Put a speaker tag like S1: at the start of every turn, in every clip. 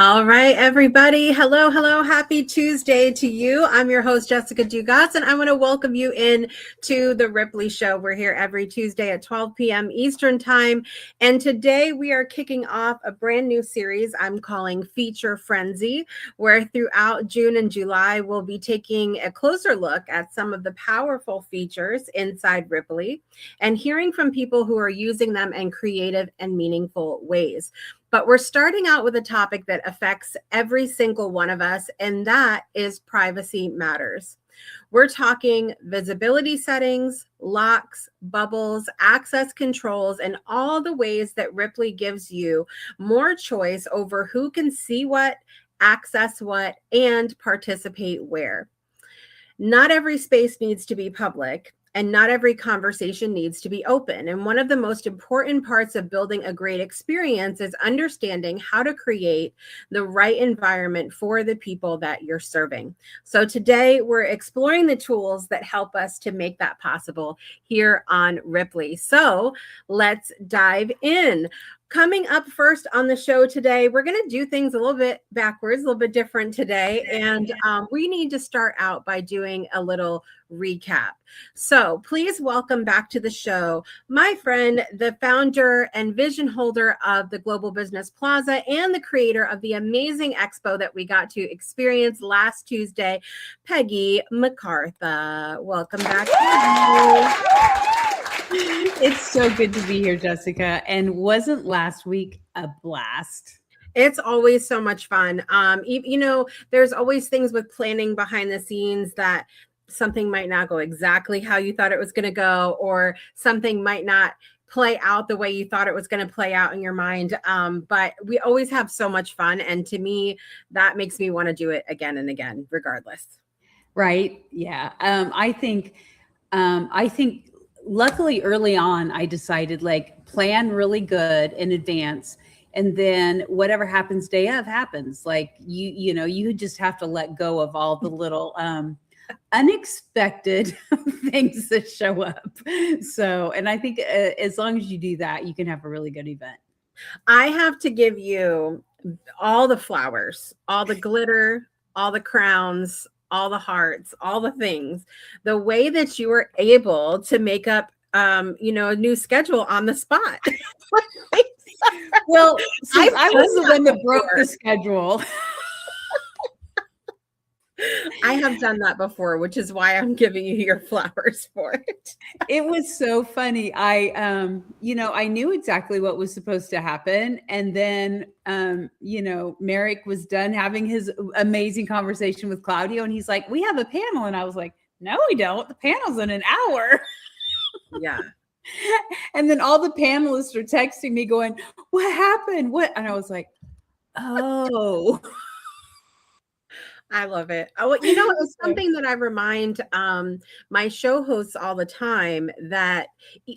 S1: All right, everybody. Hello, hello. Happy Tuesday to you. I'm your host, Jessica Dugas, and I want to welcome you in to the Rippily Show. We're here every Tuesday at 12 p.m. Eastern Time. And today we are kicking off a brand new series I'm calling Feature Frenzy, where throughout June and July, we'll be taking a closer look at some of the powerful features inside Rippily and hearing from people who are using them in creative and meaningful ways. But we're starting out with a topic that affects every single one of us, and that is privacy matters. We're talking visibility settings, locks, bubbles, access controls, and all the ways that Rippily gives you more choice over who can see what, access what, and participate where. Not every space needs to be public. And not every conversation needs to be open. And one of the most important parts of building a great experience is understanding how to create the right environment for the people that you're serving. So today we're exploring the tools that help us to make that possible here on Rippily. So let's dive in. Coming up first on the show today, we're going to do things a little bit backwards, a little bit different today. And we need to start out by doing a little recap. So please welcome back to the show, my friend, the founder and vision holder of the Global Business Plaza and the creator of the amazing expo that we got to experience last Tuesday, Peggy MacArthur. Welcome back.
S2: It's so good to be here, Jessica. And wasn't last week a blast?
S1: It's always so much fun. There's always things with planning behind the scenes that something might not go exactly how you thought it was going to go, or something might not play out the way you thought it was going to play out in your mind. But we always have so much fun. And to me, that makes me want to do it again and again, regardless.
S2: Right. Yeah. I think luckily early on, I decided plan really good in advance. And then whatever happens day of happens. You just have to let go of all the little unexpected things that show up. So, and I think as long as you do that, you can have a really good event.
S1: I have to give you all the flowers, all the glitter, all the crowns, all the hearts, all the things, the way that you were able to make up, a new schedule on the spot.
S2: Well, since I was the one that broke the schedule.
S1: I have done that before, which is why I'm giving you your flowers for it.
S2: It was so funny. I knew exactly what was supposed to happen. And then, Merrick was done having his amazing conversation with Claudio. And he's like, we have a panel. And I was like, no, we don't. The panel's in an hour.
S1: Yeah.
S2: And then all the panelists are texting me going, what happened? What? And I was like, oh.
S1: I love it. Oh, it's something that I remind my show hosts all the time that,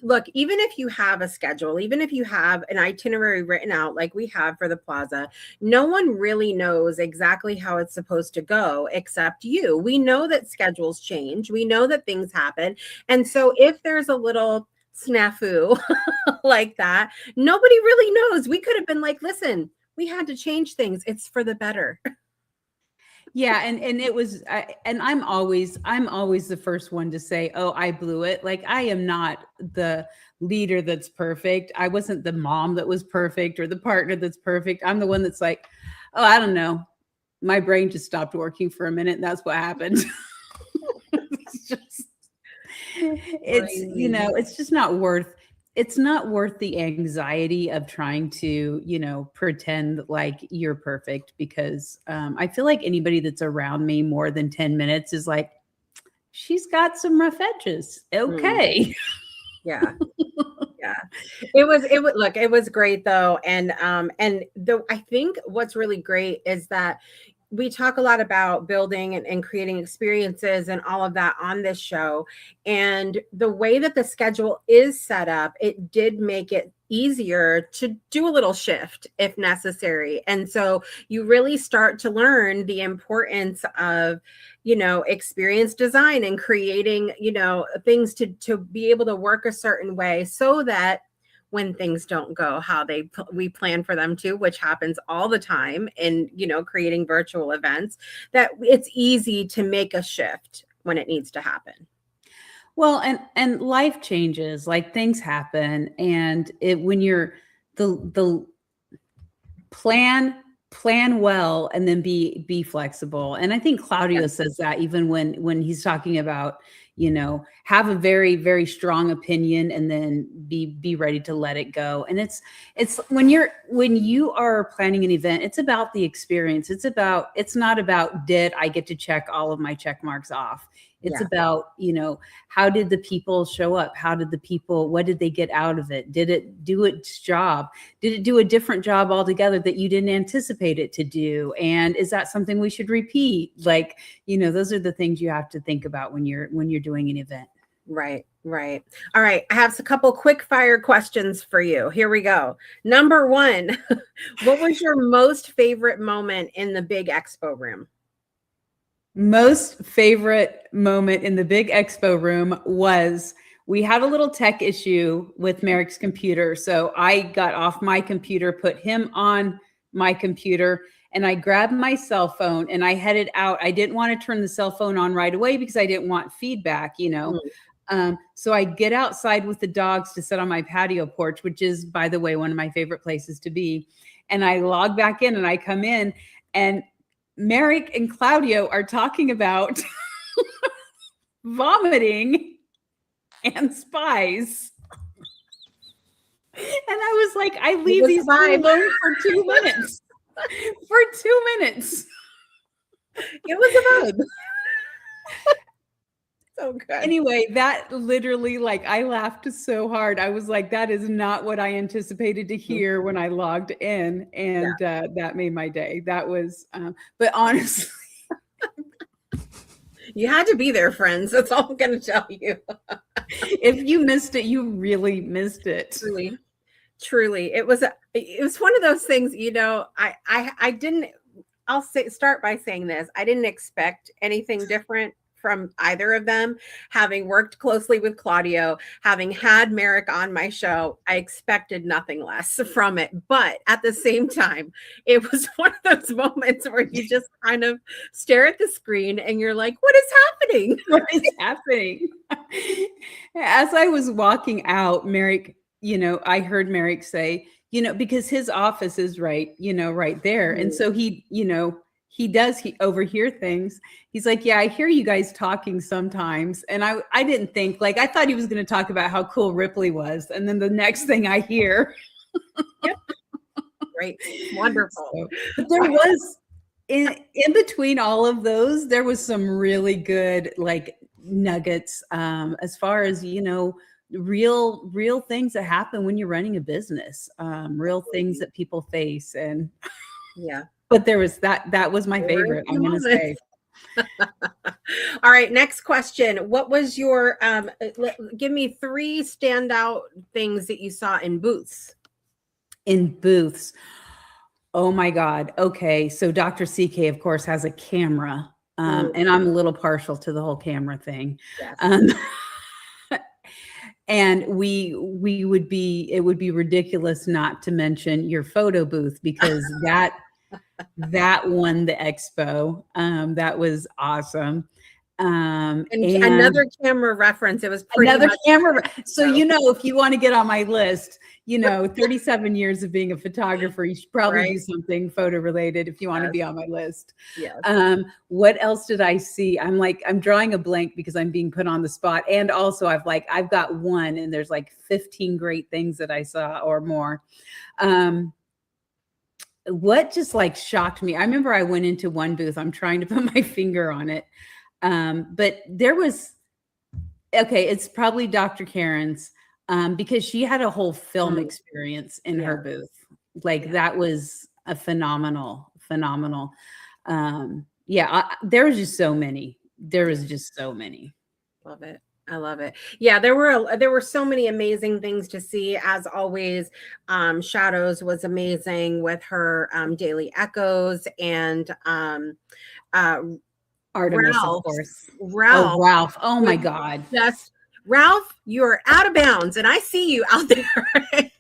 S1: look, even if you have a schedule, even if you have an itinerary written out like we have for the plaza, no one really knows exactly how it's supposed to go except you. We know that schedules change. We know that things happen. And so if there's a little snafu like that, nobody really knows. We could have been like, listen, we had to change things. It's for the better.
S2: Yeah. And it was, and I'm always the first one to say, oh, I blew it. Like, I am not the leader that's perfect. I wasn't the mom that was perfect or the partner that's perfect. I'm the one that's like, oh, I don't know. My brain just stopped working for a minute. And that's what happened. It's just not worth the anxiety of trying to, pretend like you're perfect, because I feel like anybody that's around me more than 10 minutes is like, she's got some rough edges. Okay.
S1: Yeah. Yeah. It was great though. And I think what's really great is that we talk a lot about building and creating experiences and all of that on this show. And the way that the schedule is set up, it did make it easier to do a little shift if necessary. And so you really start to learn the importance of, experience design and creating, things to be able to work a certain way so that when things don't go how we plan for them to, which happens all the time in, creating virtual events, that it's easy to make a shift when it needs to happen.
S2: Well, and life changes, like things happen, and when you're the plan well, and then be flexible. And I think Claudio says that even when he's talking about, have a very, very strong opinion and then be ready to let it go. And it's when you are planning an event, it's about the experience. It's not about, did I get to check all of my check marks off? It's about, how did the people show up? What did they get out of it? Did it do its job? Did it do a different job altogether that you didn't anticipate it to do? And is that something we should repeat? Like, those are the things you have to think about when you're doing an event.
S1: Right. All right. I have a couple quick fire questions for you. Here we go. Number one, what was your most favorite moment in the big expo room?
S2: Most favorite moment in the big expo room was, we had a little tech issue with Merrick's computer. So I got off my computer, put him on my computer, and I grabbed my cell phone and I headed out. I didn't want to turn the cell phone on right away because I didn't want feedback, So I get outside with the dogs to sit on my patio porch, which is, by the way, one of my favorite places to be. And I log back in and I come in, and Merrick and Claudio are talking about vomiting and spies. And I was like, I leave these alone for 2 minutes. For 2 minutes.
S1: It was a vibe. So good.
S2: Anyway, that literally, like, I laughed so hard. I was like, that is not what I anticipated to hear when I logged in. And that made my day. That was, but honestly.
S1: You had to be there, friends. That's all I'm going to tell you.
S2: If you missed it, you really missed it.
S1: Truly. It was one of those things, I'll start by saying this. I didn't expect anything different from either of them. Having worked closely with Claudio, having had Merrick on my show, I expected nothing less from it. But at the same time, it was one of those moments where you just kind of stare at the screen and you're like, what is happening?
S2: What is happening? As I was walking out, Merrick, I heard Merrick say, because his office is right there. And so he overhear things. He's like, yeah, I hear you guys talking sometimes. And I didn't think, like, I thought he was going to talk about how cool Rippily was. And then the next thing I hear.
S1: Yep. Great. Wonderful.
S2: But there was, in between all of those, there was some really good, like, nuggets, as far as, real things that happen when you're running a business, real things that people face. And but there was that was my favorite, I'm going to say.
S1: All right, next question. What was your, give me 3 standout things that you saw in booths?
S2: In booths. Oh my God. Okay. So Dr. CK, of course, has a camera. And I'm a little partial to the whole camera thing. Yes. And it would be ridiculous not to mention your photo booth, because that won the expo. That was awesome.
S1: And another camera reference. It was pretty
S2: another camera. So, if you want to get on my list, 37 years of being a photographer, you should probably do something photo related if you want to be on my list.
S1: Yes.
S2: What else did I see? I'm drawing a blank because I'm being put on the spot. And also I've got one, and there's like 15 great things that I saw or more. What just like shocked me, I remember I went into one booth, I'm trying to put my finger on it. But there was, it's probably Dr. Karen's, because she had a whole film experience in her booth. Like that was a phenomenal. There was just so many.
S1: Love it. I love it. Yeah, there were so many amazing things to see. As always, Shadows was amazing with her daily echoes, and
S2: Artemis,
S1: Ralph,
S2: of course.
S1: Ralph.
S2: Oh, Ralph. Oh my God.
S1: Just Ralph, you're out of bounds, and I see you out there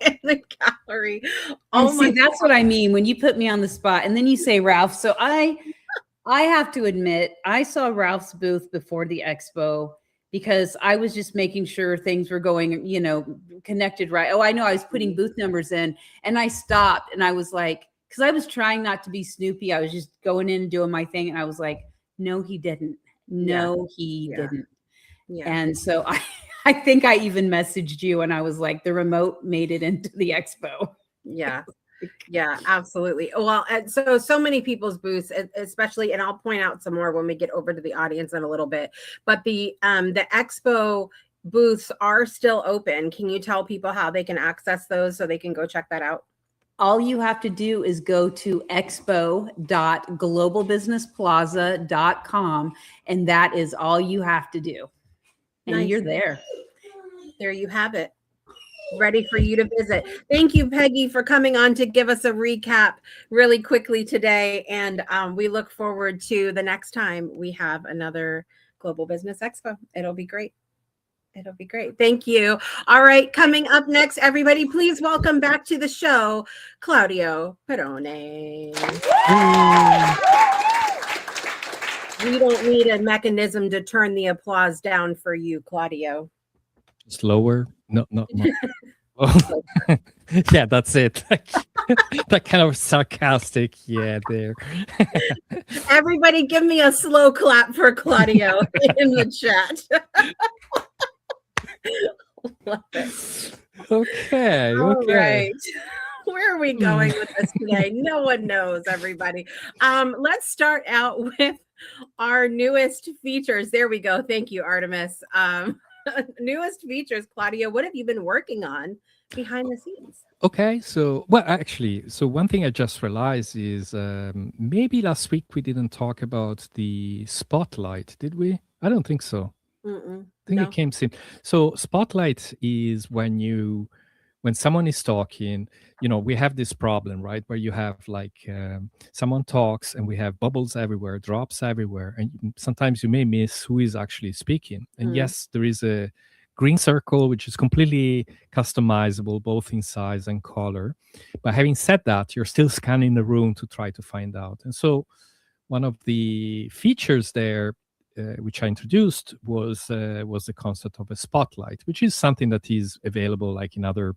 S1: in the gallery.
S2: Oh, see, that's what I mean when you put me on the spot, and then you say Ralph. So I have to admit, I saw Ralph's booth before the expo because I was just making sure things were going, connected right. Oh, I know I was putting booth numbers in, and I stopped, and I was like, because I was trying not to be snoopy. I was just going in and doing my thing, and I was like, no, he didn't. No, he didn't. Yeah. And so I think I even messaged you, and I was like, the remote made it into the expo.
S1: Yeah. Yeah, absolutely. Well, and so many people's booths, especially, and I'll point out some more when we get over to the audience in a little bit, but the expo booths are still open. Can you tell people how they can access those so they can go check that out?
S2: All you have to do is go to expo.globalbusinessplaza.com, and that is all you have to do. And nice. You're there.
S1: There you have it. Ready for you to visit. Thank you, Peggy, for coming on to give us a recap really quickly today. And we look forward to the next time we have another Global Business Expo. It'll be great. It'll be great. Thank you. All right. Coming up next, everybody, please welcome back to the show, Claudio Perrone. We don't need a mechanism to turn the applause down for you, Claudio.
S3: Slower? No. Oh. Yeah, that's it. That kind of sarcastic, yeah, there.
S1: Everybody give me a slow clap for Claudio in the chat. Love it.
S3: Okay.
S1: All right. Where are we going with this today? No one knows, everybody. Let's start out with our newest features. There we go. Thank you, Artemis. Newest features, Claudio. What have you been working on behind the scenes?
S3: Okay, so one thing I just realized is maybe last week we didn't talk about the spotlight, did we? I don't think so. I think it came soon. So spotlight is when someone is talking, we have this problem, right? Where you have like someone talks and we have bubbles everywhere, drops everywhere. And sometimes you may miss who is actually speaking. And yes, there is a green circle, which is completely customizable, both in size and color. But having said that, you're still scanning the room to try to find out. And so one of the features there, which I introduced, was the concept of a spotlight, which is something that is available like in other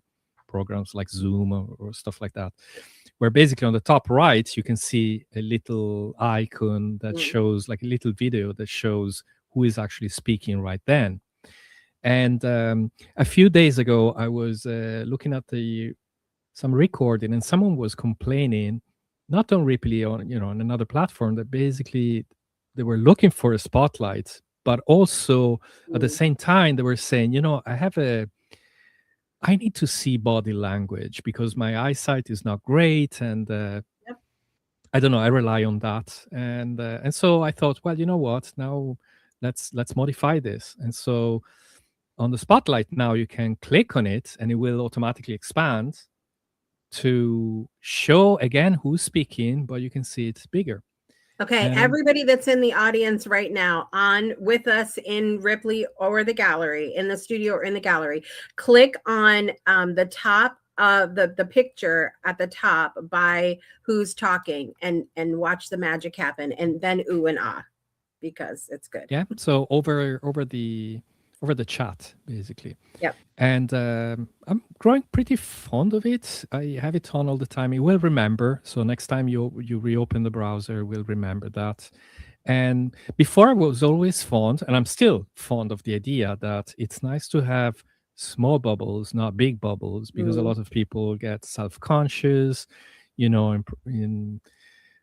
S3: programs like Zoom or stuff like that, where basically on the top right, you can see a little icon that shows like a little video that shows who is actually speaking right then. And a few days ago, I was looking at some recording, and someone was complaining, not on Rippily, on another platform, that basically they were looking for a spotlight, but also at the same time they were saying, I need to see body language because my eyesight is not great, and I don't know, I rely on that, and so I thought, well, you know what? Now let's modify this, and so on the spotlight now you can click on it, and it will automatically expand to show again who's speaking, but you can see it bigger.
S1: Okay, everybody that's in the audience right now, on with us in Rippily or the gallery, in the studio or in the gallery, click on the top of the picture at the top by who's talking and watch the magic happen, and then ooh and ah, because it's good.
S3: Yeah, so over the chat, basically.
S1: Yep.
S3: And I'm growing pretty fond of it. I have it on all the time. It will remember. So next time you reopen the browser, it will remember that. And before I was always fond, and I'm still fond of the idea that it's nice to have small bubbles, not big bubbles, because a lot of people get self-conscious, in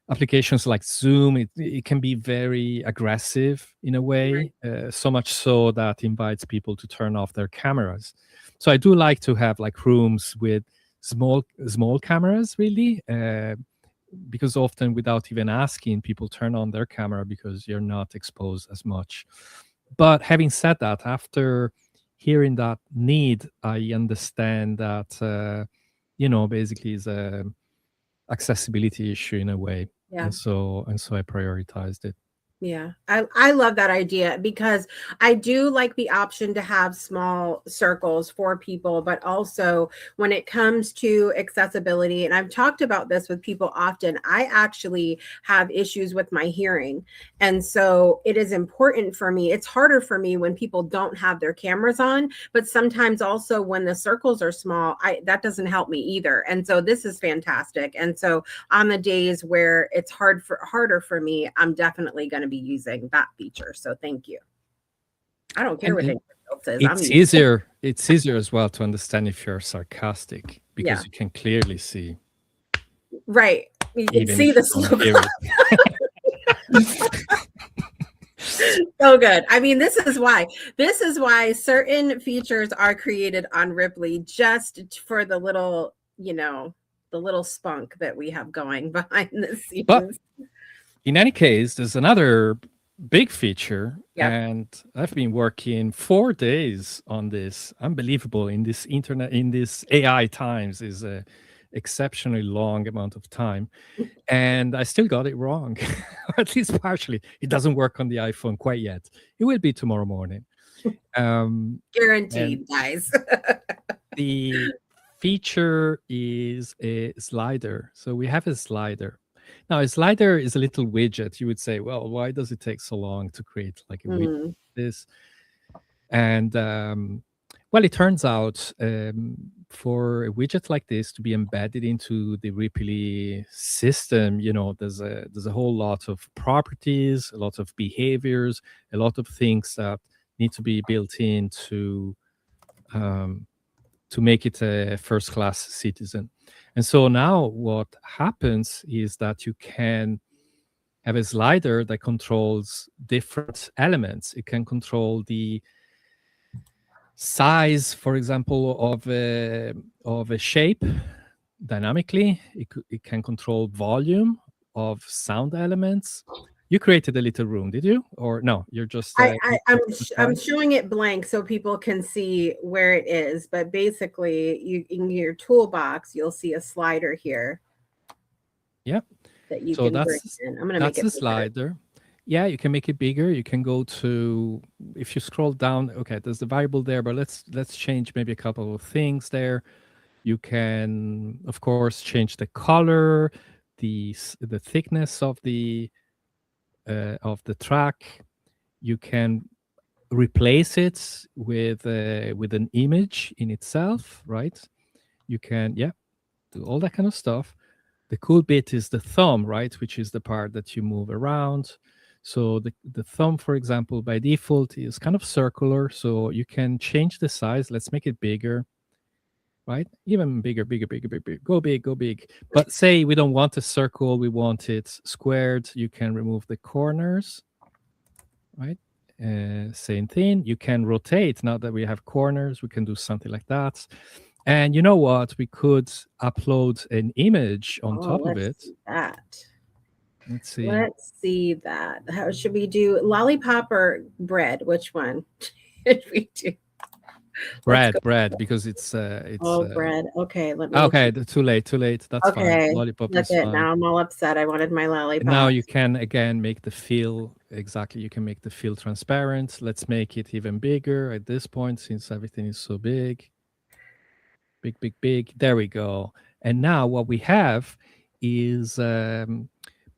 S3: applications like Zoom, it can be very aggressive in a way, so much so that invites people to turn off their cameras. So I do like to have like rooms with small cameras, really, because often without even asking, people turn on their camera because you're not exposed as much. But having said that, after hearing that need, I understand that, basically is a accessibility issue in a way.
S1: Yeah.
S3: And so I prioritized it.
S1: Yeah, I love that idea because I do like the option to have small circles for people, but also when it comes to accessibility, and I've talked about this with people often, I actually have issues with my hearing. And so it is important for me. It's harder for me when people don't have their cameras on, but sometimes also when the circles are small, that doesn't help me either. And so this is fantastic. And so on the days where it's harder for me, I'm definitely going to be using that feature. So thank you. I don't care what anybody else says.
S3: It's easier as well to understand if you're sarcastic because you can clearly see.
S1: Right. You can see the slope. So good. I mean, this is why certain features are created on Rippily just for the little, the little spunk that we have going behind the scenes.
S3: But in any case, there's another big feature, and I've been working 4 days on this. Unbelievable in this AI times is a exceptionally long amount of time, and I still got it wrong, or at least partially. It doesn't work on the iPhone quite yet. It will be tomorrow morning.
S1: Guaranteed, guys.
S3: The feature is a slider. So we have a slider. Now, a slider is a little widget. You would say, well, why does it take so long to create like a widget like this? And well, it turns out for a widget like this to be embedded into the Rippily system, there's a whole lot of properties, a lot of behaviors, a lot of things that need to be built in to make it a first-class citizen. And so now what happens is that you can have a slider that controls different elements. It can control the size, for example, of a shape dynamically. It can control volume of sound elements. You created a little room, did you? Or no, you're just...
S1: I'm showing it blank so people can see where it is. But basically, in your toolbox, you'll see a slider here.
S3: Yep.
S1: That you can bring in. I'm going to make it
S3: That's a slider. Yeah, you can make it bigger. You can go to, if you scroll down, okay, there's the variable there, but let's change maybe a couple of things there. You can, of course, change the color, the thickness of the track. You can replace it with an image in itself, right? You can, do all that kind of stuff. The cool bit is the thumb, right? Which is the part that you move around. So the thumb, for example, by default is kind of circular. So you can change the size. Let's make it bigger, right? Even bigger, bigger, bigger, bigger, bigger. Go big, go big. But say we don't want a circle. We want it squared. You can remove the corners, right? Same thing. You can rotate. Now that we have corners, we can do something like that. And you know what? We could upload an image on top of it. Let's see.
S1: Let's see that. How should we do? Lollipop or bread? Which one should we do?
S3: Bread, because it's
S1: bread. Okay, let me.
S3: Okay, too late. That's fine. Lollipop is fine.
S1: Now I'm all upset. I wanted my lollipop.
S3: And now you can again make the fill exactly. You can make the fill transparent. Let's make it even bigger at this point since everything is so big. Big. There we go. And now what we have is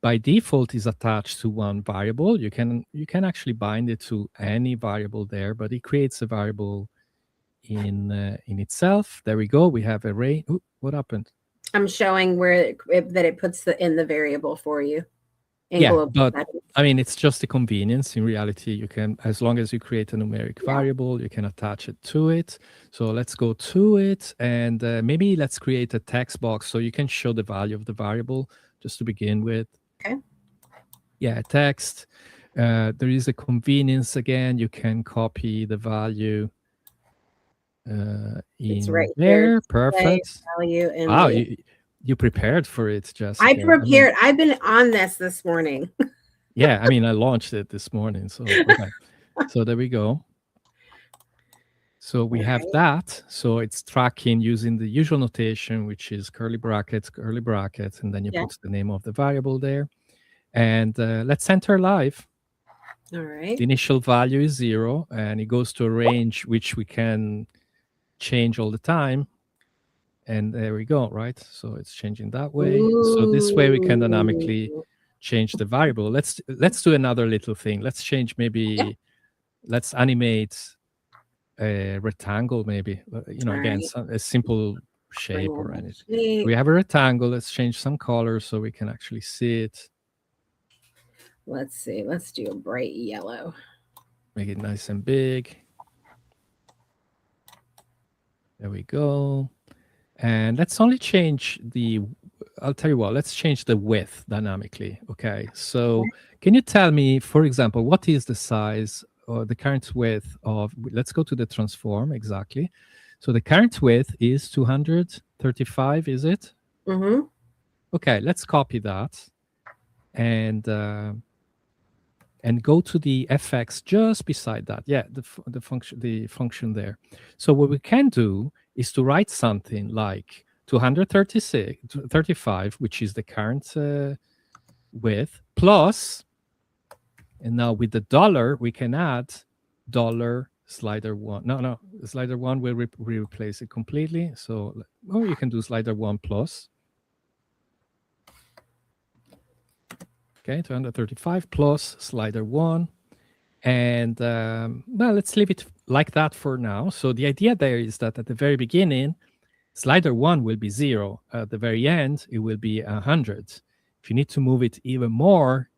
S3: by default is attached to one variable. You can actually bind it to any variable there, but it creates a variable in itself. There we go. We have array. Ooh, what happened?
S1: I'm showing where it puts in the variable for you.
S3: But I mean, it's just a convenience. In reality, you can, as long as you create a numeric variable, you can attach it to it. So let's go to it, and maybe let's create a text box so you can show the value of the variable just to begin with.
S1: Okay.
S3: Yeah, text. There is a convenience again. You can copy the value
S1: it's right
S3: there.
S1: Here.
S3: Perfect.
S1: Value in
S3: wow, you prepared for it, Jessica.
S1: I prepared. I've been on this morning.
S3: Yeah, I mean, I launched it this morning. So, okay. So there we go. So we have that. So it's tracking using the usual notation, which is curly brackets, and then you put the name of the variable there. And let's enter live.
S1: All right.
S3: The initial value is 0, and it goes to a range which we can change all the time. And there we go, right? So it's changing that way.
S1: Ooh.
S3: So this way we can dynamically change the variable. Let's do another little thing. Let's change maybe, let's animate a rectangle maybe. You know, again, a simple shape or anything. We have a rectangle. Let's change some color so we can actually see it.
S1: Let's see. Let's do a bright yellow.
S3: Make it nice and big. There we go. And let's only change the, I'll tell you what, let's change the width dynamically. Okay. So can you tell me, for example, what is the size or the current width of, let's go to the transform exactly. So the current width is 235, is it?
S1: Mm-hmm.
S3: Okay, let's copy that and go to the fx just beside that. Yeah, the function there. So what we can do is to write something like 235, which is the current width, plus, and now with the dollar, we can add dollar slider one. No, slider one will replace it completely. So, or you can do slider one plus. Okay, 235 plus slider one. And well, let's leave it like that for now. So the idea there is that at the very beginning, slider one will be 0. At the very end, it will be 100. If you need to move it even more,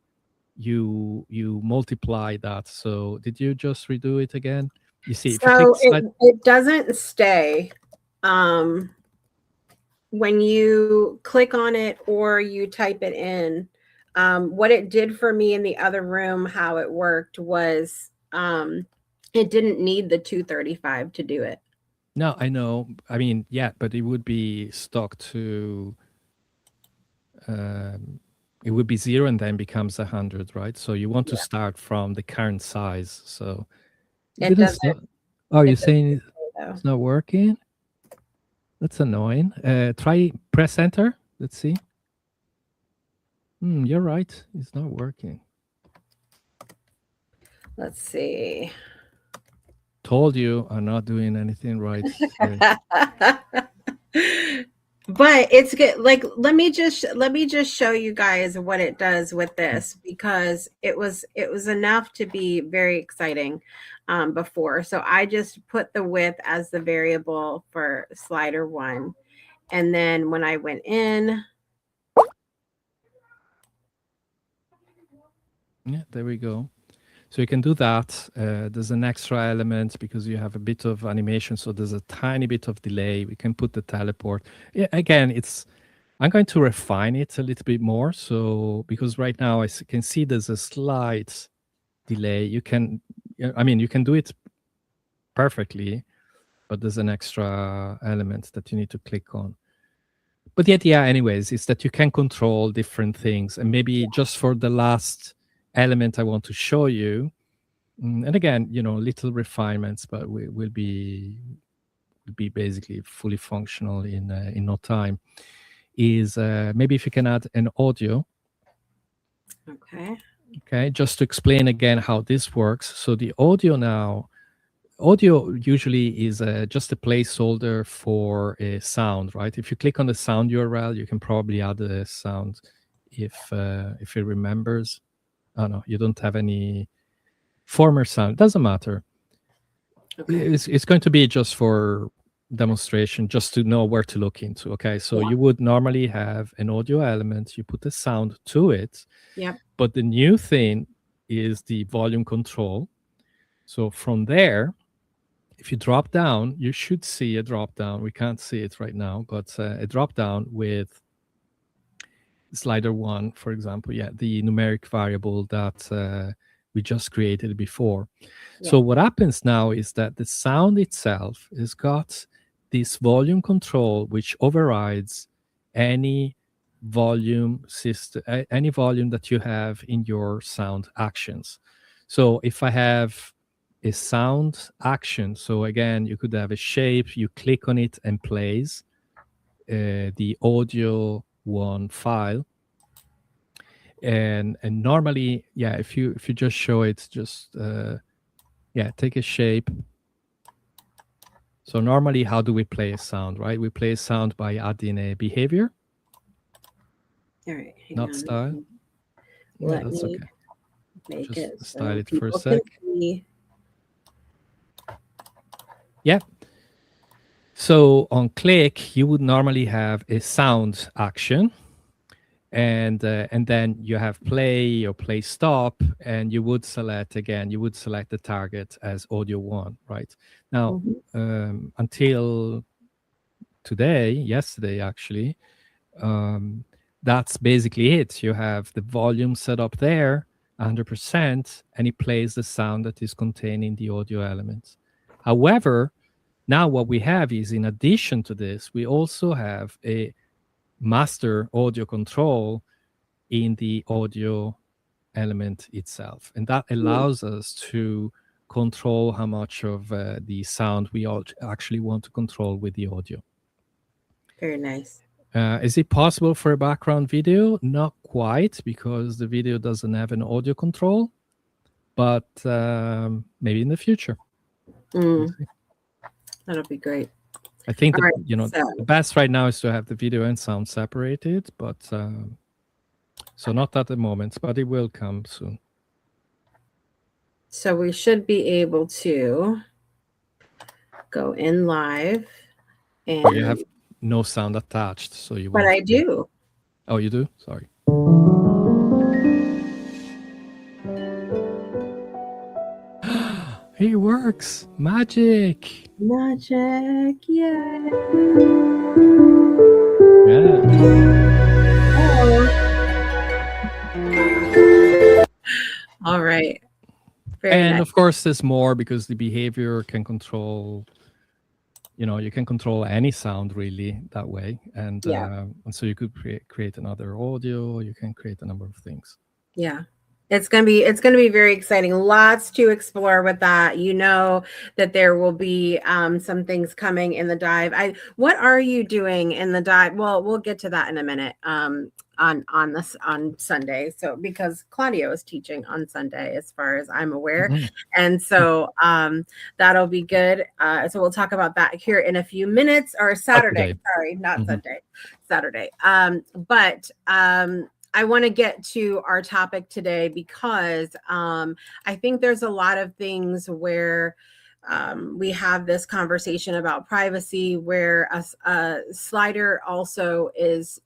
S3: you multiply that. So did you just redo it again? You see, if
S1: so
S3: you click
S1: it doesn't stay when you click on it or you type it in. What it did for me in the other room, how it worked was it didn't need the 235 to do it.
S3: No, I know. I mean, yeah, but it would be stuck to it would be 0 and then becomes 100, right? So you want to start from the current size. So
S1: it doesn't.
S3: Oh, you're saying it's not working? That's annoying. Try press enter. Let's see. You're right. It's not working.
S1: Let's see.
S3: Told you I'm not doing anything right.
S1: But it's good. Like, let me just show you guys what it does with this, because it was enough to be very exciting before. So I just put the width as the variable for slider one. And then when I went in,
S3: yeah, there we go. So you can do that. There's an extra element because you have a bit of animation. So there's a tiny bit of delay. We can put the teleport. Yeah, again, I'm going to refine it a little bit more. So because right now I can see there's a slight delay. You can do it perfectly, but there's an extra element that you need to click on. But the idea anyways is that you can control different things. And maybe just for the last element I want to show you, and again, little refinements, but will be basically fully functional in no time, is maybe if you can add an audio. Okay, just to explain again how this works. So the audio usually is just a placeholder for a sound, right? If you click on the sound URL, you can probably add a sound if it remembers. Oh no, you don't have any former sound. Doesn't matter. Okay. It's going to be just for demonstration, just to know where to look into. Okay, so you would normally have an audio element. You put the sound to it.
S1: Yeah.
S3: But the new thing is the volume control. So from there, if you drop down, you should see a drop down. We can't see it right now, but a drop down with slider one, for example, the numeric variable that we just created before. So what happens now is that the sound itself has got this volume control, which overrides any volume system, any volume that you have in your sound actions. So if I have a sound action, so again, you could have a shape, you click on it and plays the audio one file. And normally, yeah, if you just show it, just take a shape. So normally, how do we play a sound, right? We play a sound by adding a behavior.
S1: All right,
S3: not style.
S1: Let me okay. Make
S3: just
S1: it
S3: style
S1: so
S3: it for a
S1: people
S3: sec.
S1: can see.
S3: Yeah. So on click, you would normally have a sound action, and then you have play or play stop, and you would select the target as audio 1, right? Now, until yesterday actually, that's basically it. You have the volume set up there 100%, and it plays the sound that is contained in the audio elements. However, now what we have is, in addition to this, we also have a master audio control in the audio element itself. And that allows us to control how much of the sound we actually want to control with the audio.
S1: Very nice.
S3: Is it possible for a background video? Not quite, because the video doesn't have an audio control, but maybe in the future.
S1: That'll be great.
S3: I think the best right now is to have the video and sound separated, but so not at the moment, but it will come soon.
S1: So we should be able to go in live, and
S3: you have no sound attached, so you.
S1: But I do.
S3: Oh, you do? Sorry. It works. Magic.
S1: Magic. Yeah.
S3: Yeah.
S1: All right.
S3: Very nice. Of course, there's more, because the behavior can control. You can control any sound really that way, and so you could create another audio. You can create a number of things.
S1: Yeah. It's gonna be very exciting. Lots to explore with that. That there will be some things coming in the dive. What are you doing in the dive? Well, we'll get to that in a minute. On Sunday. So because Claudio is teaching on Sunday, as far as I'm aware, and so that'll be good. So we'll talk about that here in a few minutes, or Saturday. Sorry, not Sunday, Saturday. But I want to get to our topic today, because I think there's a lot of things where we have this conversation about privacy, where a slider also is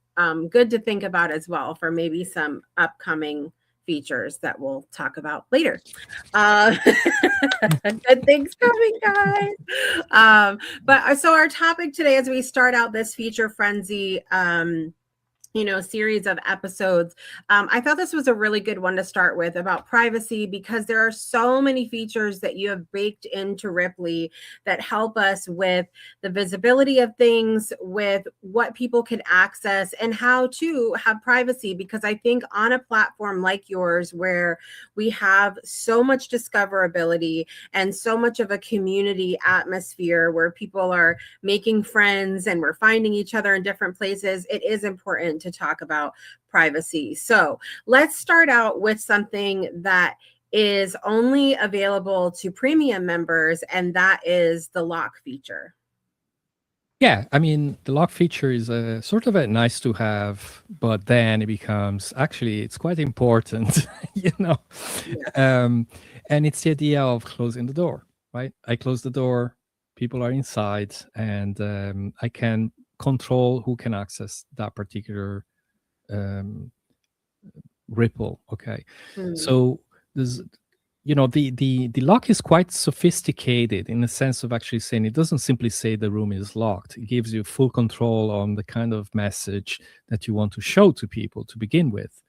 S1: good to think about as well, for maybe some upcoming features that we'll talk about later. Good things coming, guys. But so our topic today, as we start out this feature frenzy series of episodes, I thought this was a really good one to start with, about privacy, because there are so many features that you have baked into Rippily that help us with the visibility of things, with what people can access, and how to have privacy. Because I think on a platform like yours, where we have so much discoverability and so much of a community atmosphere, where people are making friends and we're finding each other in different places, it is important to talk about privacy. So let's start out with something that is only available to premium members, and that is the lock feature.
S3: Yeah, I mean, the lock feature is a sort of a nice to have, but then it becomes, actually, it's quite important, Yes. And it's the idea of closing the door, right? I close the door, people are inside, and I can control who can access that particular Ripple. Okay. So there's, the lock is quite sophisticated, in the sense of actually saying, it doesn't simply say the room is locked. It gives you full control on the kind of message that you want to show to people to begin with.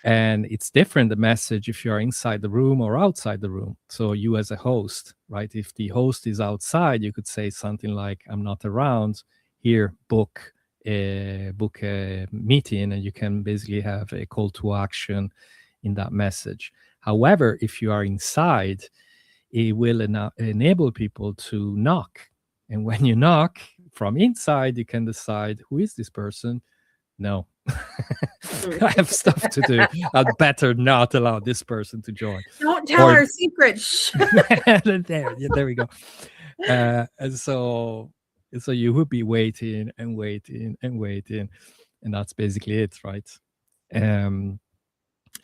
S3: And it's different, the message, if you are inside the room or outside the room. So you as a host, right? If the host is outside, you could say something like, I'm not around, here, book a meeting, and you can basically have a call to action in that message. However, if you are inside, it will enable people to knock. And when you knock from inside, you can decide, who is this person? No. I have stuff to do. I'd better not allow this person to join.
S1: Don't tell our secret. Shh.
S3: there we go. And so you would be waiting and waiting and waiting, and that's basically it, right? And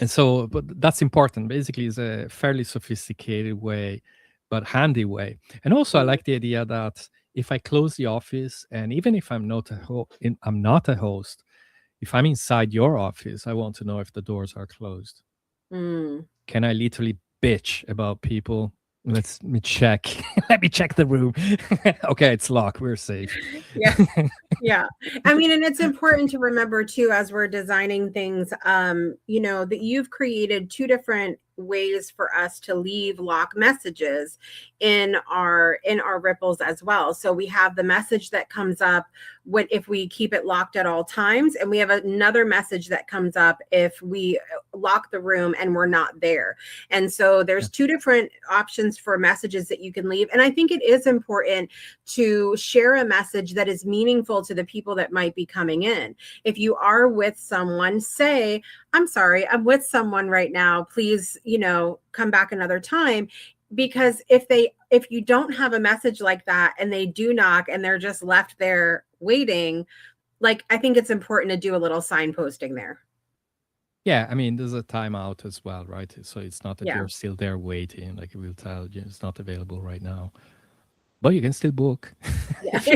S3: so, but that's important. Basically, it's a fairly sophisticated way, but handy way. And also, I like the idea that if I close the office, and even if I'm not a host, if I'm inside your office, I want to know if the doors are closed. Can I literally bitch about people? Let me check. Let me check the room. Okay, it's locked. We're safe.
S1: Yeah. Yeah. I mean, and it's important to remember too, as we're designing things, you know, that you've created two different ways for us to leave lock messages in our ripples as well. So we have the message that comes up if we keep it locked at all times, and we have another message that comes up if we lock the room and we're not there. And so there's two different options for messages that you can leave. And I think it is important to share a message that is meaningful to the people that might be coming in. If you are with someone, say, I'm sorry, I'm with someone right now. Please, you know, come back another time. Because if you don't have a message like that and they do knock and they're just left there waiting, like, I think it's important to do a little signposting there.
S3: Yeah, I mean, there's a timeout as well, right? So it's not that you're still there waiting, like it will tell you it's not available right now. But you can still book.
S1: Yes,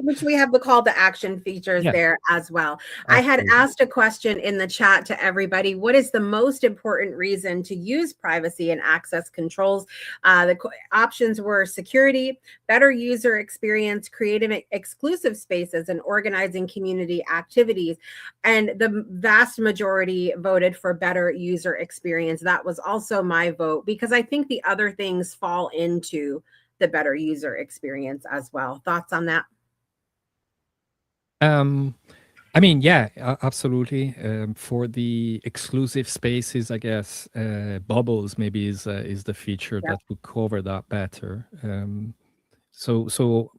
S1: which we have the call to action features there as well. Absolutely. I had asked a question in the chat to everybody. What is the most important reason to use privacy and access controls? The options were security, better user experience, creating exclusive spaces, and organizing community activities. And the vast majority voted for better user experience. That was also my vote, because I think the other things fall into the better user experience as well. Thoughts on that?
S3: I mean, yeah, absolutely. For the exclusive spaces, I guess bubbles maybe is the feature that would cover that better. So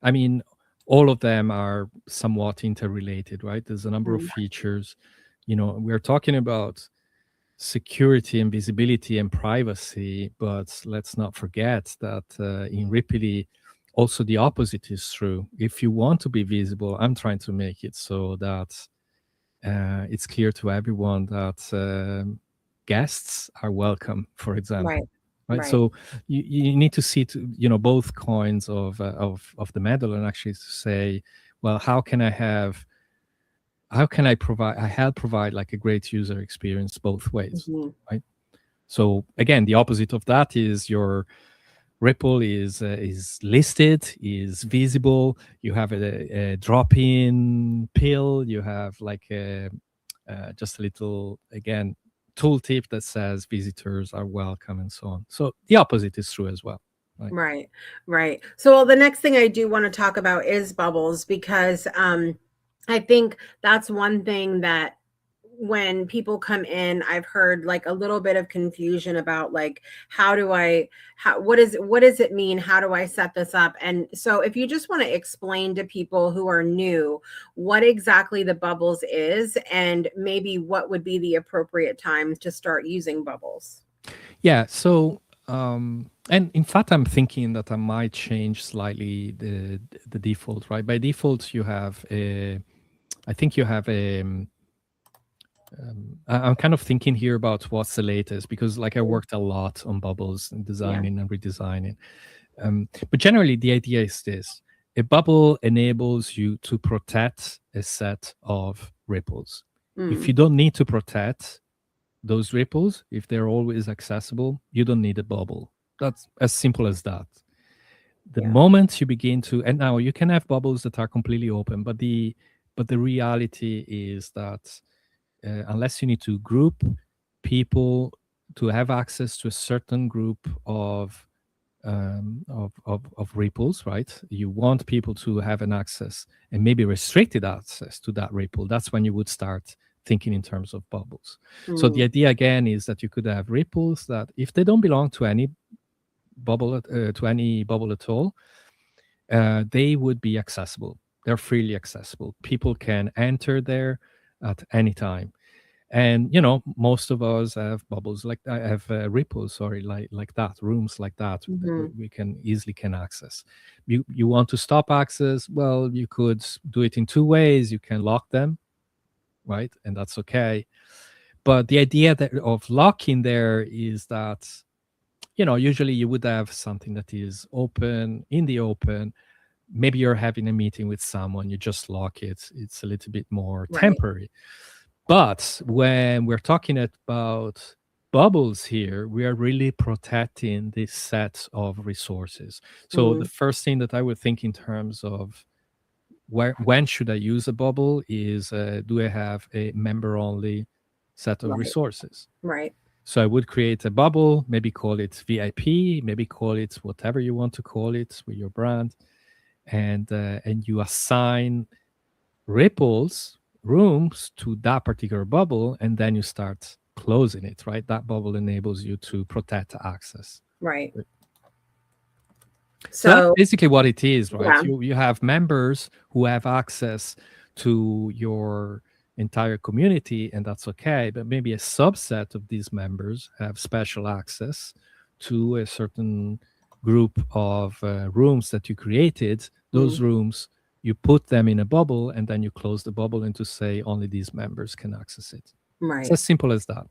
S3: I mean, all of them are somewhat interrelated, right? There's a number of features. You know, we're talking about security and visibility and privacy, but let's not forget that in Rippily, also the opposite is true. If you want to be visible, I'm trying to make it so that it's clear to everyone that guests are welcome, for example. Right. So you need to see both coins of the medal, and actually say, well, how can I provide like a great user experience both ways, right? So again, the opposite of that is your Ripple is listed, is visible. You have a drop-in pill. You have like just a little, again, tooltip that says visitors are welcome and so on. So the opposite is true as well.
S1: Right. So the next thing I do want to talk about is bubbles, because I think that's one thing that when people come in, I've heard like a little bit of confusion about like, what does it mean? How do I set this up? And so if you just want to explain to people who are new what exactly the bubbles is, and maybe what would be the appropriate time to start using bubbles.
S3: Yeah. So, and in fact, I'm thinking that I might change slightly the default, right? By default, you have I'm kind of thinking here about what's the latest, because like I worked a lot on bubbles and designing and redesigning. But generally, the idea is this: a bubble enables you to protect a set of ripples. If you don't need to protect those ripples, if they're always accessible, you don't need a bubble. That's as simple as that. The moment you begin to, and now you can have bubbles that are completely open, but the reality is that unless you need to group people to have access to a certain group of ripples, right? You want people to have an access, and maybe restricted access to that ripple. That's when you would start thinking in terms of bubbles. So the idea again is that you could have ripples that, if they don't belong to any bubble at all, they would be accessible. They're freely accessible. People can enter there at any time. And most of us have bubbles like I have ripples, sorry, like that, rooms like that we can easily access. You want to stop access? Well, you could do it in two ways. You can lock them, right, and that's okay. But the idea of locking there is that usually you would have something that is open in the open. Maybe you're having a meeting with someone, you just lock it. It's a little bit more temporary. But when we're talking about bubbles here, we are really protecting this set of resources. So the first thing that I would think in terms of when should I use a bubble is, do I have a member-only set of resources?
S1: Right.
S3: So I would create a bubble, maybe call it VIP, maybe call it whatever you want to call it with your brand, and you assign ripples, rooms to that particular bubble, and then you start closing it, right? That bubble enables you to protect access.
S1: Right.
S3: So that's basically what it is, right?
S1: Yeah.
S3: You have members who have access to your entire community, and that's okay. But maybe a subset of these members have special access to a certain group of rooms that you created. Those rooms, you put them in a bubble, and then you close the bubble and to say only these members can access it.
S1: Right.
S3: It's as simple as that.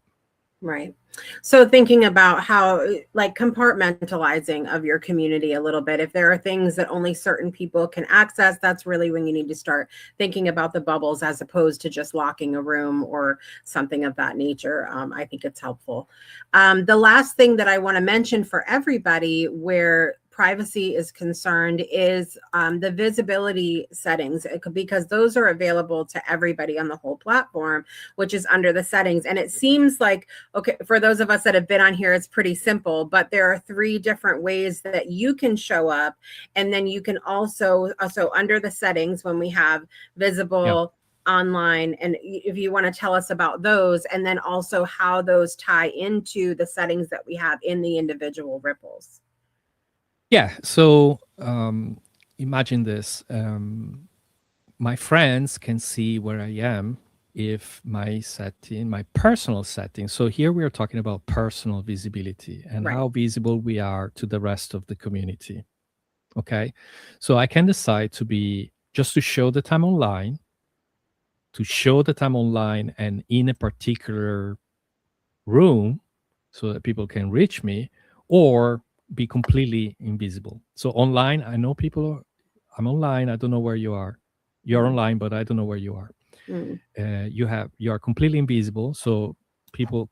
S1: Right. So thinking about how, like, compartmentalizing of your community a little bit, if there are things that only certain people can access, that's really when you need to start thinking about the bubbles as opposed to just locking a room or something of that nature. I think it's helpful. The last thing that I want to mention for everybody where privacy is concerned is the visibility settings, because those are available to everybody on the whole platform, which is under the settings. And it seems like, okay, for those of us that have been on here, it's pretty simple, but there are 3 different ways that you can show up. And then you can also under the settings, when we have visible, online, and if you want to tell us about those, and then also how those tie into the settings that we have in the individual ripples.
S3: Yeah. So imagine this. My friends can see where I am if my personal setting. So here we are talking about personal visibility and how visible we are to the rest of the community. Okay. So I can decide to show that I'm online, and in a particular room so that people can reach me, or be completely invisible. So online, I know I'm online, I don't know where you are. You're online, but I don't know where you are. You are completely invisible. So people,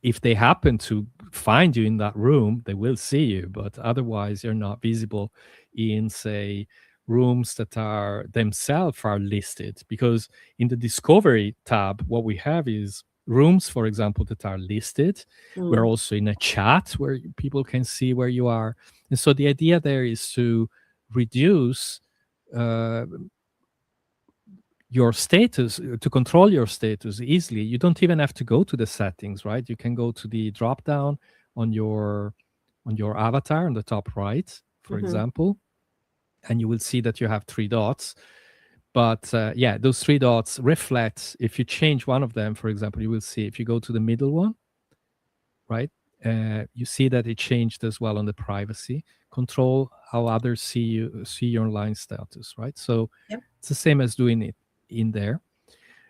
S3: if they happen to find you in that room, they will see you, but otherwise you're not visible in, say, rooms that are themselves are listed. Because in the discovery tab, what we have is rooms, for example, that are listed. We're also in a chat where people can see where you are. And so the idea there is to reduce your status, to control your status easily. You don't even have to go to the settings, right? You can go to the drop down on your avatar on the top right, for example, and you will see that you have 3 dots. But those 3 dots reflect, if you change one of them, for example, you will see, if you go to the middle one, right, you see that it changed as well on the privacy control, how others see your online status, right? So it's the same as doing it in there.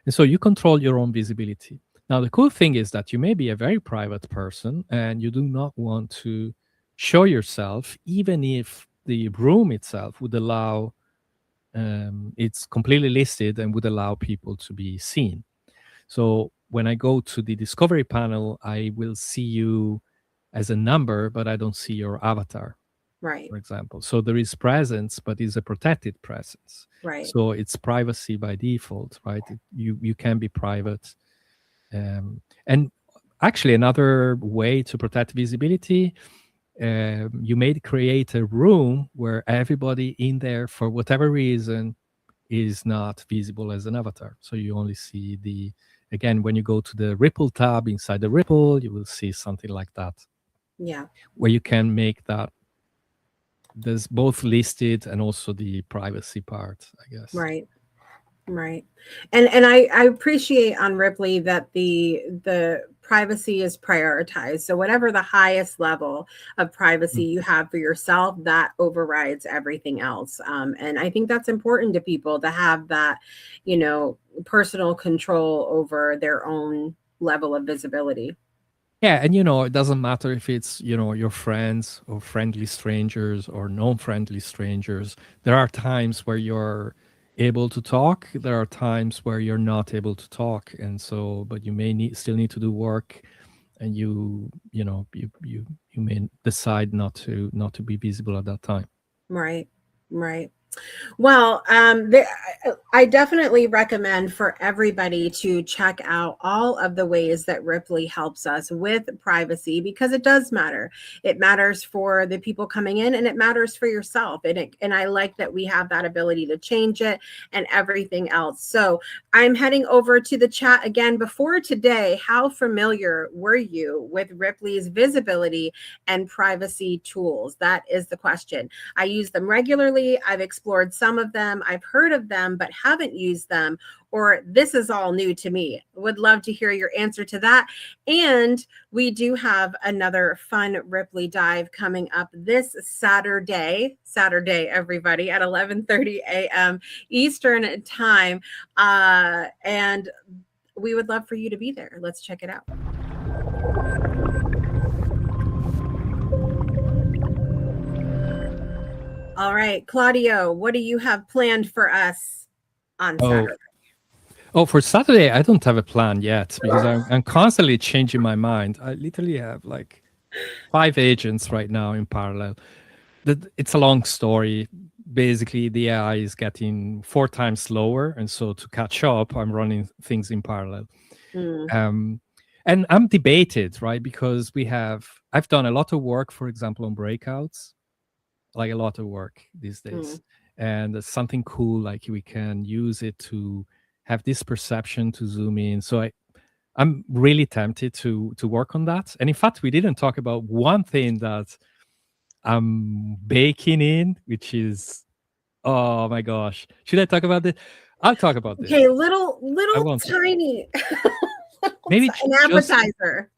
S3: And so you control your own visibility. Now, the cool thing is that you may be a very private person and you do not want to show yourself, even if the room itself would allow, it's completely listed and would allow people to be seen. So when I go to the discovery panel, I will see you as a number, but I don't see your avatar,
S1: right?
S3: For example. So there is presence, but it's a protected presence.
S1: Right.
S3: So it's privacy by default, right? You can be private. And actually, another way to protect visibility, you may create a room where everybody in there, for whatever reason, is not visible as an avatar. So you only see again, when you go to the Ripple tab inside the Ripple, you will see something like that.
S1: Yeah.
S3: Where you can make that, there's both listed and also the privacy part, I guess.
S1: Right. Right. And I appreciate on Rippily that the privacy is prioritized. So whatever the highest level of privacy you have for yourself, that overrides everything else. And I think that's important to people to have that, personal control over their own level of visibility.
S3: Yeah, and it doesn't matter if it's, your friends or friendly strangers or non-friendly strangers. There are times where you're able to talk. There are times where you're not able to talk, and so, but you may still need to do work, and you may decide not to be visible at that time.
S1: Right. Right. Well, I definitely recommend for everybody to check out all of the ways that Ripley helps us with privacy, because it does matter. It matters for the people coming in, and it matters for yourself. And I like that we have that ability to change it and everything else. So I'm heading over to the chat again. Before today, how familiar were you with Ripley's visibility and privacy tools? That is the question. I use them regularly. I've explored some of them. I've heard of them, but haven't used them, or this is all new to me. Would love to hear your answer to that. And we do have another fun Ripley dive coming up this Saturday, everybody, at 11:30 a.m. Eastern time. And we would love for you to be there. Let's check it out. All right, Claudio, what do you have planned for us on Saturday?
S3: Oh, for Saturday, I don't have a plan yet, because I'm constantly changing my mind. I literally have like 5 agents right now in parallel. It's a long story. Basically, the AI is getting 4 times slower, and so to catch up, I'm running things in parallel. And I'm debated, right? Because I've done a lot of work, for example, on breakouts, like a lot of work these days. And there's something cool, like we can use it to have this perception to zoom in. So I'm really tempted to work on that. And in fact, we didn't talk about one thing that I'm baking in, which is, oh my gosh, should I talk about this? I'll talk about this.
S1: Okay, little tiny,
S3: maybe
S1: an appetizer.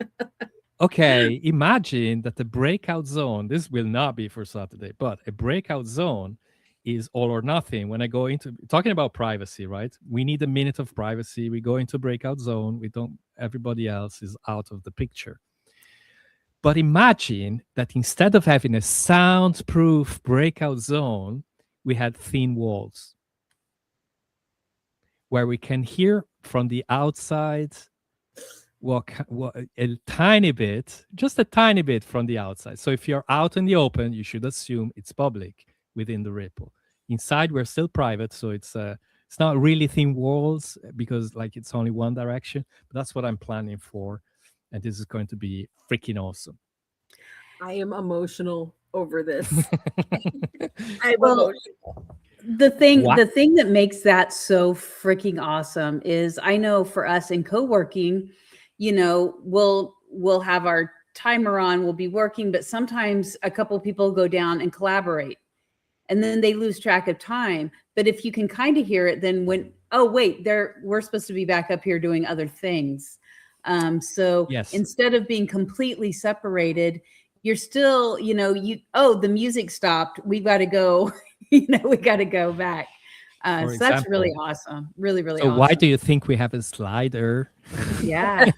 S3: Okay, imagine that the breakout zone, this will not be for Saturday, but a breakout zone is all or nothing. When I go into talking about privacy, right? We need a minute of privacy. We go into breakout zone. Everybody else is out of the picture. But imagine that instead of having a soundproof breakout zone, we had thin walls where we can hear from the outside a tiny bit, just a tiny bit from the outside. So if you're out in the open, you should assume it's public within the Ripple. Inside, we're still private, so it's not really thin walls, because like it's only one direction. But that's what I'm planning for, and this is going to be freaking awesome.
S1: I am emotional over this.
S2: The thing that makes that so freaking awesome is, I know for us in co-working, we'll have our timer on, we'll be working, but sometimes a couple people go down and collaborate, and then they lose track of time. But if you can kind of hear it, then we're supposed to be back up here doing other things.
S3: Yes.
S2: Instead of being completely separated, you're still, the music stopped. We got to go, we got to go back. So that's really awesome. Really, really awesome.
S3: Why do you think we have a slider?
S2: Yeah.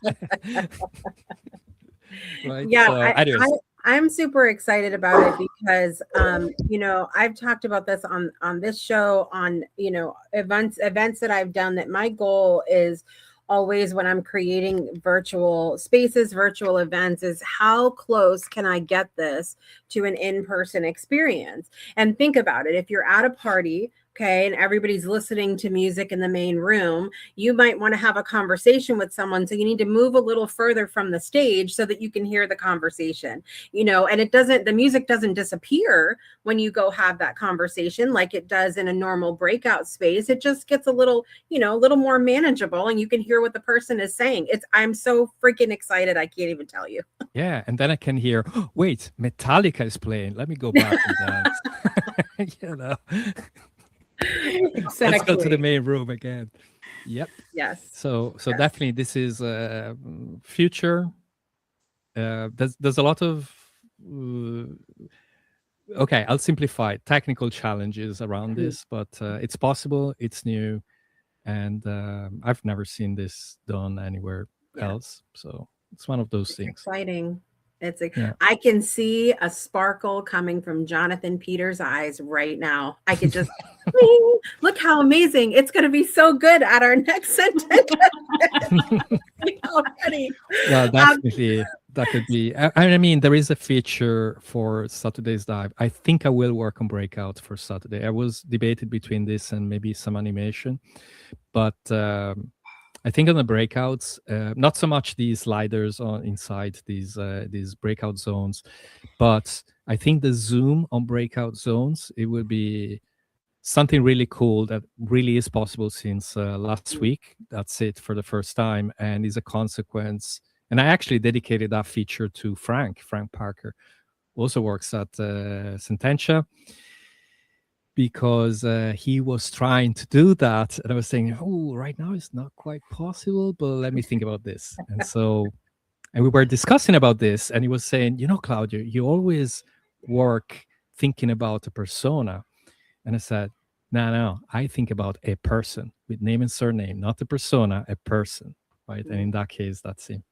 S3: Right?
S1: Yeah. I'm super excited about it because, I've talked about this on this show, on, events that I've done, that my goal is always, when I'm creating virtual spaces, virtual events, is how close can I get this to an in-person experience? And think about it. If you're at a party, okay, and everybody's listening to music in the main room, you might want to have a conversation with someone. So you need to move a little further from the stage so that you can hear the conversation, and the music doesn't disappear when you go have that conversation like it does in a normal breakout space. It just gets a little more manageable, and you can hear what the person is saying. I'm so freaking excited. I can't even tell you.
S3: Yeah. And then I can hear, wait, Metallica is playing. Let me go back and dance. Let's go to the main room again. Yep.
S1: Yes.
S3: So
S1: Yes.
S3: definitely this is future. There's a lot of okay, I'll simplify it. Technical challenges around this, but it's possible, it's new, and I've never seen this done anywhere else. So it's one of those things.
S1: Exciting. I can see a sparkle coming from Jonathan Peters' eyes right now. I could just look how amazing. It's going to be so good at our next sentence. Already.
S3: Well, definitely that could be. I mean, there is a feature for Saturday's Dive. I think I will work on Breakout for Saturday. I was debated between this and maybe some animation, but I think on the breakouts, not so much these sliders on inside these breakout zones, but I think the zoom on breakout zones, it will be something really cool that really is possible since last week. That's it for the first time, and is a consequence. And I actually dedicated that feature to Frank Parker, who also works at Sententia, because he was trying to do that. And I was saying, oh, right now it's not quite possible, but let me think about this. And we were discussing about this, and he was saying, Claudio, you always work thinking about a persona. And I said, no, I think about a person with name and surname, not a persona, a person, right? And in that case, that's him.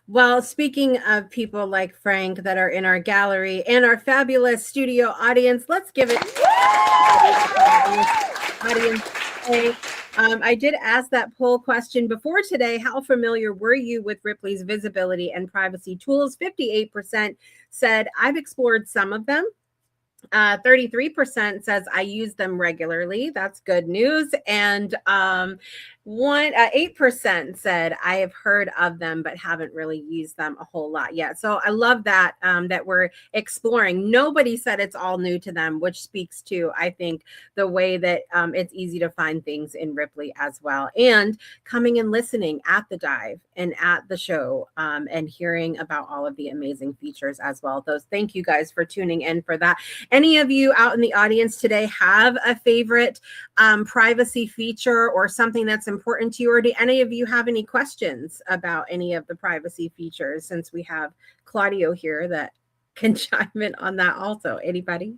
S1: Well, speaking of people like Frank that are in our gallery and our fabulous studio audience, let's give it audience. I did ask that poll question before today. How familiar were you with Ripply's visibility and privacy tools? 58% said I've explored some of them. 33% says I use them regularly. That's good news. And 8% said I have heard of them but haven't really used them a whole lot yet. So I love that that we're exploring. Nobody said it's all new to them, which speaks to, I think, the way that it's easy to find things in Ripply as well. And coming and listening at the dive and at the show and hearing about all of the amazing features as well. Thank you guys for tuning in for that. Any of you out in the audience today have a favorite privacy feature or something that's important to you? Or do any of you have any questions about any of the privacy features, since we have Claudio here that can chime in on that also? Anybody?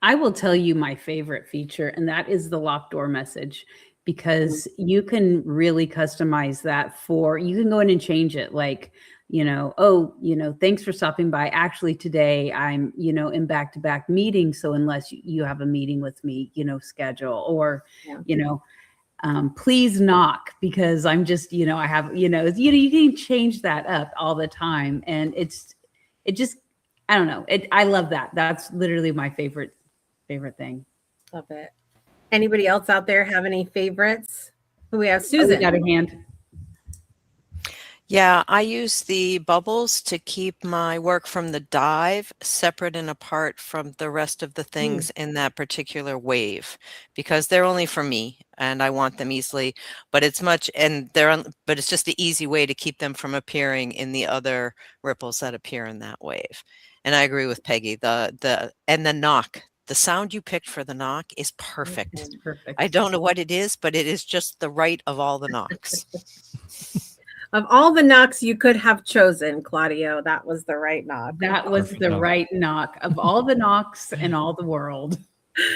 S2: I will tell you my favorite feature, and that is the locked door message, because you can really customize that you can go in and change it. Like, thanks for stopping by. Actually, today I'm, in back-to-back meetings. So unless you have a meeting with me, schedule, or, please knock, because I'm just, I have, you can change that up all the time. And it just, I don't know. I love that. That's literally my favorite thing.
S1: Love it. Anybody else out there have any favorites? We have Susan.
S2: We got a hand.
S4: Yeah, I use the bubbles to keep my work from the dive separate and apart from the rest of the things in that particular wave, because they're only for me and I want them easily, but it's but it's just the easy way to keep them from appearing in the other ripples that appear in that wave. And I agree with Peggy, and the knock. The sound you picked for the knock is perfect.
S2: Perfect.
S4: I don't know what it is, but it is just the right of all the knocks.
S1: Of all the knocks you could have chosen, Claudio, that was the right knock.
S2: That was the right knock. Of all the knocks in all the world,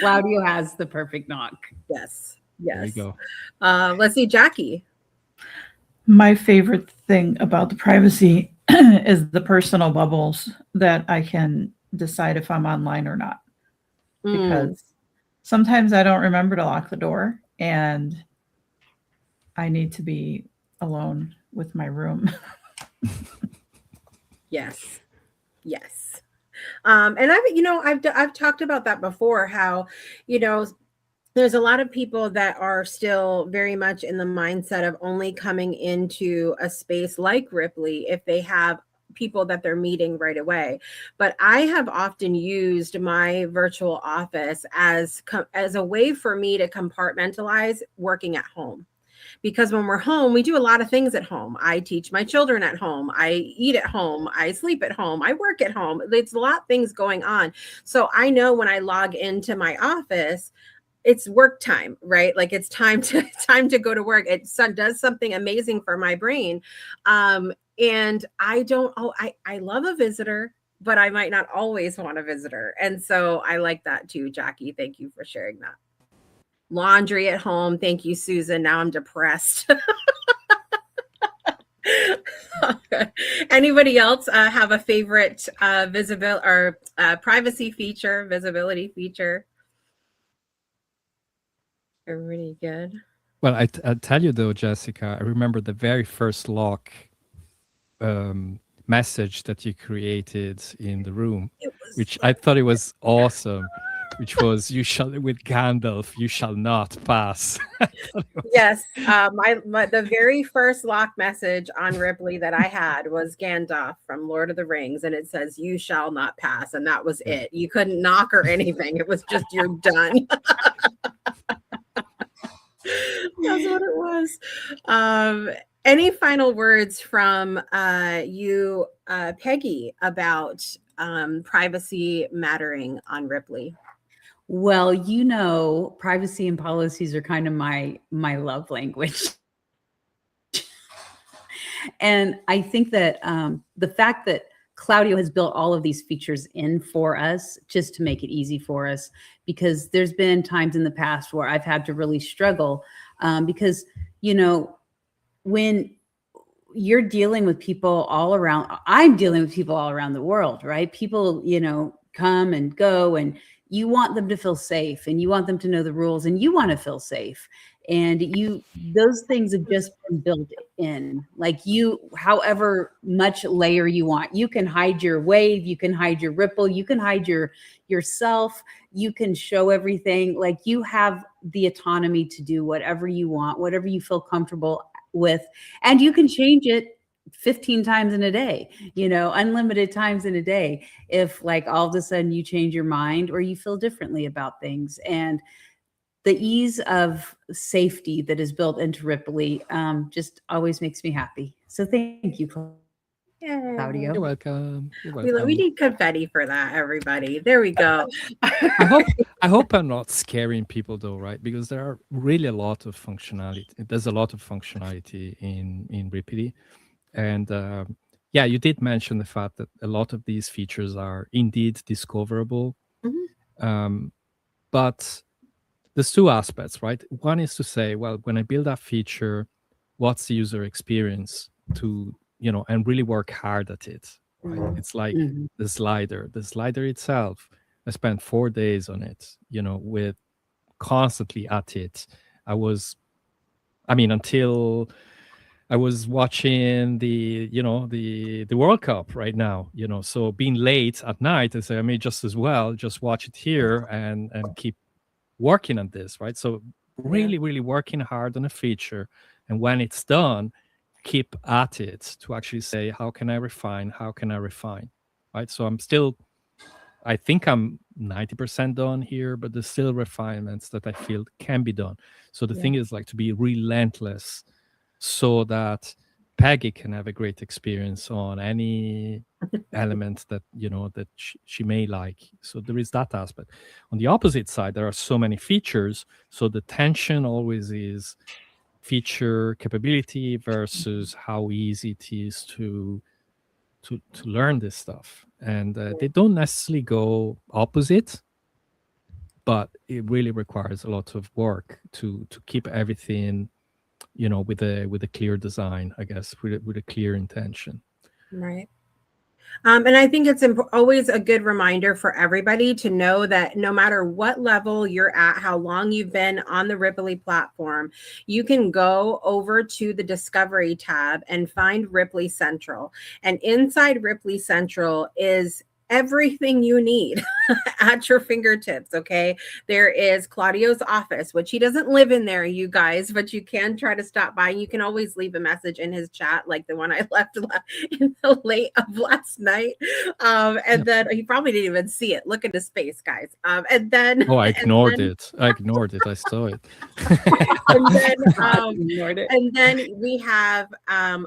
S2: Claudio has the perfect knock.
S1: Yes.
S3: There you go.
S1: Let's see, Jackie.
S5: My favorite thing about the privacy is the personal bubbles, that I can decide if I'm online or not. Because sometimes I don't remember to lock the door and I need to be alone with my room.
S1: Yes. And I've talked about that before, how, there's a lot of people that are still very much in the mindset of only coming into a space like Ripply if they have people that they're meeting right away. But I have often used my virtual office as a way for me to compartmentalize working at home. because when we're home, we do a lot of things at home. I teach my children at home. I eat at home. I sleep at home. I work at home. It's a lot of things going on. So I know when I log into my office, it's work time, right? Like it's time to go to work. It does something amazing for my brain. And I love a visitor, but I might not always want a visitor. And so I like that too, Jackie. Thank you for sharing that. Laundry at home. Thank you, Susan. Now I'm depressed. Anybody else have a favorite visibility or privacy feature, visibility feature? Everybody good?
S3: Well, I tell you though, Jessica, I remember the very first lock message that you created in the room, which I thought it was awesome, which was with Gandalf, you shall not pass.
S1: Yes. The very first lock message on Rippily that I had was Gandalf from Lord of the Rings, and it says, you shall not pass. And that was it. You couldn't knock or anything. It was just, you're done. That's what it was. Any final words from you, Peggy, about privacy mattering on Rippily?
S2: Well, you know, privacy and policies are kind of my love language. And I think that the fact that Claudio has built all of these features in for us just to make it easy for us, because there's been times in the past where I've had to really struggle because, you know, when you're dealing with people all around, I'm dealing with people all around the world, right? People, you know, come and go, and you want them to feel safe, and you want them to know the rules, and you want to feel safe. And those things have just been built in, like however much layer you want. You can hide your wave, you can hide your ripple, you can hide yourself, you can show everything. Like you have the autonomy to do whatever you want, whatever you feel comfortable with, and you can change it 15 times in a day, you know, unlimited times in a day, if like all of a sudden you change your mind or you feel differently about things. And the ease of safety that is built into Rippily just always makes me happy. So thank you, Claudio.
S3: You're welcome. You're
S1: We
S3: welcome.
S1: need confetti for that, everybody. There we go.
S3: I hope I'm not scaring people though, right? Because there are really a lot of functionality. There's a lot of functionality in Rippily. And yeah, you did mention the fact that a lot of these features are indeed discoverable. Mm-hmm. But there's two aspects, right? One is to say, well, when I build that feature, what's the user experience to, you know, and really work hard at it, right? Mm-hmm. It's like the slider itself. I spent 4 days on it, you know, with constantly at it. Until I was watching the World Cup right now, you know, so being late at night, I say, I may just as well just watch it here and keep working on this, right? So really working hard on a feature, and when it's done, keep at it to actually say, how can I refine, right? So I think I'm 90% done here, but there's still refinements that I feel can be done. So the thing is like to be relentless so that Peggy can have a great experience on any element that, you know, that she may like. So there is that aspect. On the opposite side, there are so many features. So the tension always is feature capability versus how easy it is to learn this stuff. And they don't necessarily go opposite, but it really requires a lot of work to keep everything, you know, with a clear design, I guess, with a clear intention.
S1: Right. And I think it's always a good reminder for everybody to know that no matter what level you're at, how long you've been on the Rippily platform, you can go over to the Discovery tab and find Rippily Central. And inside Rippily Central is everything you need at your fingertips. Okay. There is Claudio's office, which he doesn't live in there, you guys, but you can try to stop by. You can always leave a message in his chat, like the one I left in the late of last night. And then he probably didn't even see it. Look at his face, guys. And then
S3: I ignored it. I ignored it. I saw it.
S1: And then we have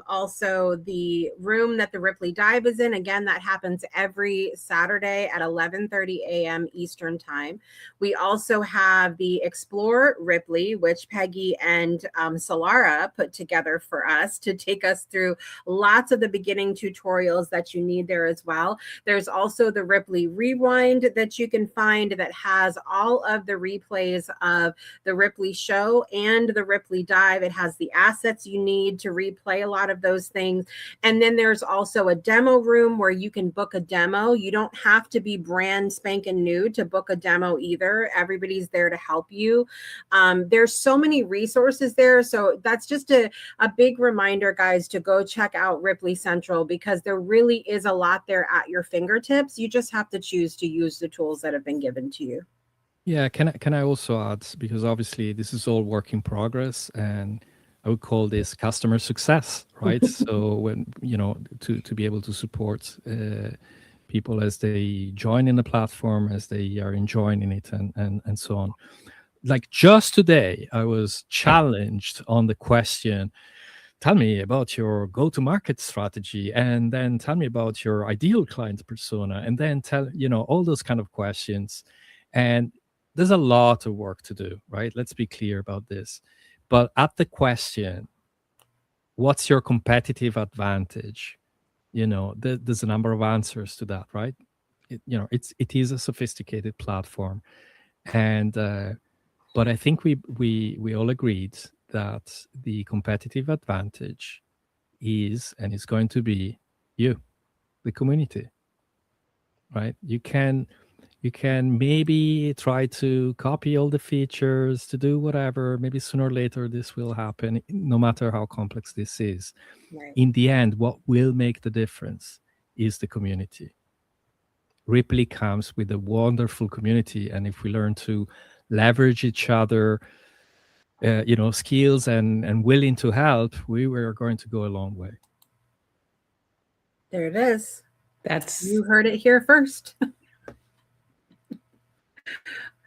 S1: also the room that the Rippily Dive is in. Again, that happens every Saturday at 11:30 a.m. Eastern time. We also have the Explore Rippily, which Peggy and Solara put together for us to take us through lots of the beginning tutorials that you need there as well. There's also the Rippily Rewind that you can find that has all of the replays of the Rippily Show and the Rippily Dive. It has the assets you need to replay a lot of those things. And then there's also a demo room where you can book a demo. You don't have to be brand spanking new to book a demo either. Everybody's there to help you. There's so many resources there. So that's just a big reminder, guys, to go check out Rippily Central, because there really is a lot there at your fingertips. You just have to choose to use the tools that have been given to you.
S3: Yeah, can I also add, because obviously this is all work in progress, and I would call this customer success, right? So when, to be able to support people as they join in the platform, as they are enjoying it, and so on. Like just today, I was challenged on the question, tell me about your go-to-market strategy, and then tell me about your ideal client persona, and then tell, all those kind of questions. And there's a lot of work to do, right? Let's be clear about this. But at the question, what's your competitive advantage? There's a number of answers to that, right? It is a sophisticated platform. And but I think we all agreed that the competitive advantage is and is going to be you, the community, right? You can maybe try to copy all the features, to do whatever. Maybe sooner or later this will happen, no matter how complex this is.
S1: Right.
S3: In the end, what will make the difference is the community. Rippily comes with a wonderful community, and if we learn to leverage each other, skills and willing to help, we are going to go a long way.
S1: There it is.
S2: You
S1: heard it here first.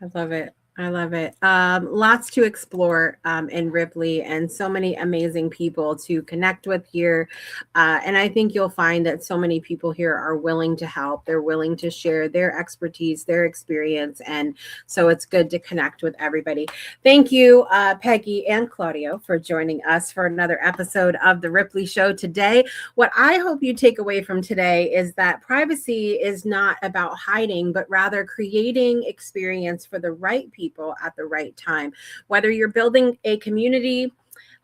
S1: I love it. I love it. Lots to explore in Rippily, and so many amazing people to connect with here. And I think you'll find that so many people here are willing to help. They're willing to share their expertise, their experience. And so it's good to connect with everybody. Thank you, Peggy and Claudio, for joining us for another episode of the Rippily Show today. What I hope you take away from today is that privacy is not about hiding, but rather creating experience for the right people at the right time. Whether you're building a community,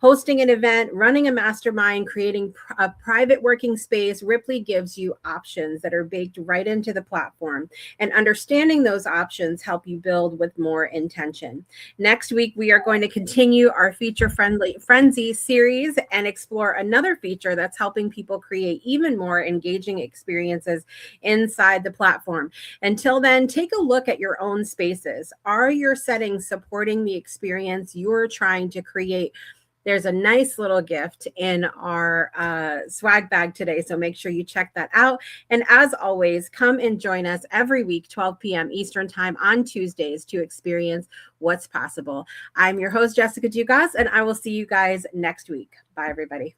S1: hosting an event, running a mastermind, creating a private working space, Rippily gives you options that are baked right into the platform. And understanding those options help you build with more intention. Next week, we are going to continue our Feature Frenzy series and explore another feature that's helping people create even more engaging experiences inside the platform. Until then, take a look at your own spaces. Are your settings supporting the experience you're trying to create? There's a nice little gift in our swag bag today, so make sure you check that out. And as always, come and join us every week, 12 p.m. Eastern Time on Tuesdays to experience what's possible. I'm your host, Jessica Dugas, and I will see you guys next week. Bye, everybody.